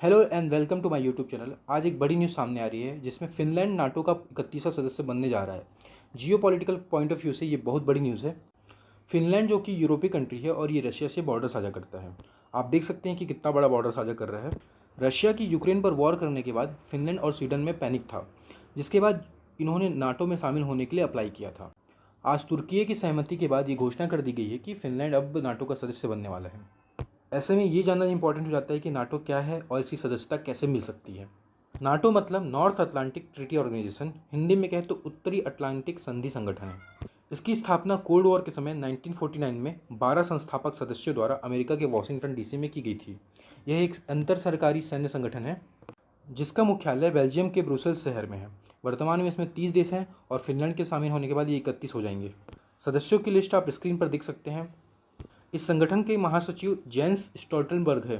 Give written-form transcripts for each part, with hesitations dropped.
Hello and welcome to my YouTube channel. आज एक बड़ी न्यूज़ सामने आ रही है जिसमें फिनलैंड नाटो का 31वां सदस्य बनने जा रहा है। जियोपॉलिटिकल पॉइंट ऑफ व्यू से ये बहुत बड़ी न्यूज़ है। फिनलैंड जो कि यूरोपीय कंट्री है और ये रशिया से बॉर्डर साझा करता है। आप देख सकते हैं कि कितना बड़ा बॉर्डर साझा कर रहा है। रशिया की यूक्रेन पर वॉर करने के बाद फिनलैंड और स्वीडन में पैनिक था, जिसके बाद इन्होंने नाटो में शामिल होने के लिए अप्लाई किया था। आज तुर्की की सहमति के बाद ये घोषणा कर दी गई है कि फिनलैंड अब नाटो का सदस्य बनने वाला है। ऐसे में ये जानना इंपॉर्टेंट हो जाता है कि नाटो क्या है और इसकी सदस्यता कैसे मिल सकती है। नाटो मतलब North Atlantic Treaty Organization, Hindi में कहें तो उत्तरी अटलांटिक संधि संगठन है। इसकी स्थापना कोल्ड वॉर के समय 1949 में 12 संस्थापक सदस्यों द्वारा अमेरिका के वॉशिंगटन डीसी में की गई थी। यह एक अंतर सरकारी सैन्य संगठन है जिसका मुख्यालय बेल्जियम के ब्रुसेल्स शहर में है। वर्तमान में इसमें 30 देश हैं और फिनलैंड के शामिल होने के बाद ये 31 हो जाएंगे। सदस्यों की लिस्ट आप स्क्रीन पर देख सकते हैं। इस संगठन के महासचिव जेंस स्टोल्टनबर्ग है।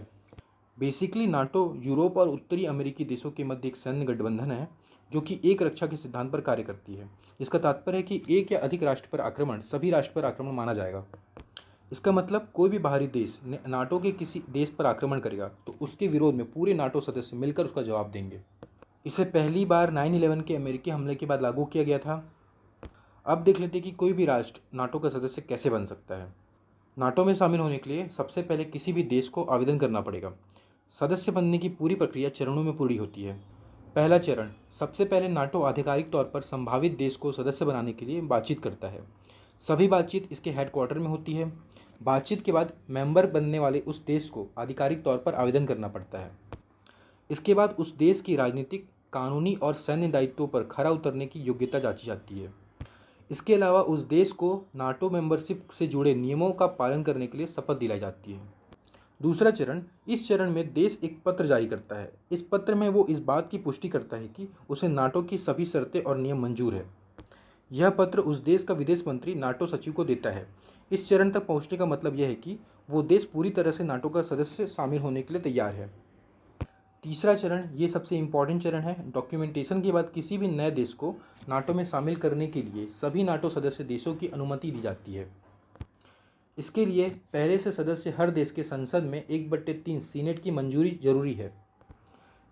बेसिकली नाटो यूरोप और उत्तरी अमेरिकी देशों के मध्य एक सैन्य गठबंधन है जो कि एक रक्षा के सिद्धांत पर कार्य करती है। इसका तात्पर्य है कि एक या अधिक राष्ट्र पर आक्रमण सभी राष्ट्र पर आक्रमण माना जाएगा। इसका मतलब कोई भी बाहरी देश नाटो के किसी देश पर आक्रमण करेगा तो उसके विरोध में पूरे नाटो सदस्य मिलकर उसका जवाब देंगे। इसे पहली बार 9/11 के अमेरिकी हमले के बाद लागू किया गया था। अब देख लेते हैं कि कोई भी राष्ट्र नाटो का सदस्य कैसे बन सकता है। नाटो में शामिल होने के लिए सबसे पहले किसी भी देश को आवेदन करना पड़ेगा। सदस्य बनने की पूरी प्रक्रिया चरणों में पूरी होती है। पहला चरण, सबसे पहले नाटो आधिकारिक तौर पर संभावित देश को सदस्य बनाने के लिए बातचीत करता है। सभी बातचीत इसके हेडक्वार्टर में होती है। बातचीत के बाद मेंबर बनने वाले उस देश को आधिकारिक तौर पर आवेदन करना पड़ता है। इसके बाद उस देश की राजनीतिक, कानूनी और सैन्य दायित्वों पर खरा उतरने की योग्यता जांची जाती है। इसके अलावा उस देश को नाटो मेंबरशिप से जुड़े नियमों का पालन करने के लिए शपथ दिलाई जाती है। दूसरा चरण, इस चरण में देश एक पत्र जारी करता है। इस पत्र में वो इस बात की पुष्टि करता है कि उसे नाटो की सभी शर्तें और नियम मंजूर है। यह पत्र उस देश का विदेश मंत्री नाटो सचिव को देता है। इस चरण तक पहुंचने का मतलब यह है कि वो देश पूरी तरह से नाटो का सदस्य शामिल होने के लिए तैयार है। तीसरा चरण, ये सबसे इम्पॉर्टेंट चरण है। डॉक्यूमेंटेशन के बाद किसी भी नए देश को नाटो में शामिल करने के लिए सभी नाटो सदस्य देशों की अनुमति दी जाती है। इसके लिए पहले से सदस्य हर देश के संसद में 1/3 सीनेट की मंजूरी जरूरी है।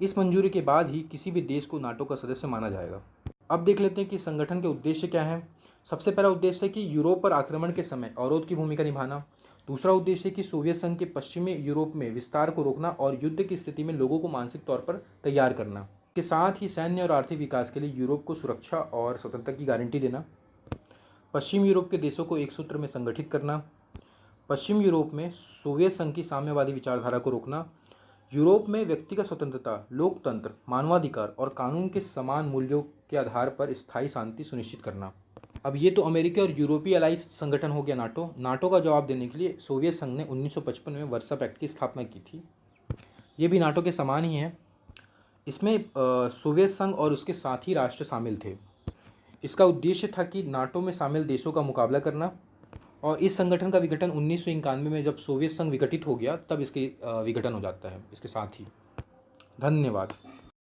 इस मंजूरी के बाद ही किसी भी देश को नाटो का सदस्य माना जाएगा। अब देख लेते हैं कि संगठन के उद्देश्य क्या हैं। सबसे पहला उद्देश्य है कि यूरोप पर आक्रमण के समय अवरोध की भूमिका निभाना। दूसरा उद्देश्य है कि सोवियत संघ के पश्चिमी यूरोप में विस्तार को रोकना और युद्ध की स्थिति में लोगों को मानसिक तौर पर तैयार करना। के साथ ही सैन्य और आर्थिक विकास के लिए यूरोप को सुरक्षा और स्वतंत्रता की गारंटी देना। पश्चिम यूरोप के देशों को एक सूत्र में संगठित करना। पश्चिम यूरोप में सोवियत संघ की साम्यवादी विचारधारा को रोकना। यूरोप में व्यक्तिगत स्वतंत्रता, लोकतंत्र, मानवाधिकार और कानून के समान मूल्यों के आधार पर स्थायी शांति सुनिश्चित करना। अब ये तो अमेरिकी और यूरोपीय अलाइज संगठन हो गया नाटो। नाटो का जवाब देने के लिए सोवियत संघ ने 1955 में वर्सा पैक्ट की स्थापना की थी। ये भी नाटो के समान ही है। इसमें सोवियत संघ और उसके साथी राष्ट्र शामिल थे। इसका उद्देश्य था कि नाटो में शामिल देशों का मुकाबला करना। और इस संगठन का विघटन 1991 में जब सोवियत संघ विघटित हो गया तब इसके विघटन हो जाता है इसके साथ ही। धन्यवाद।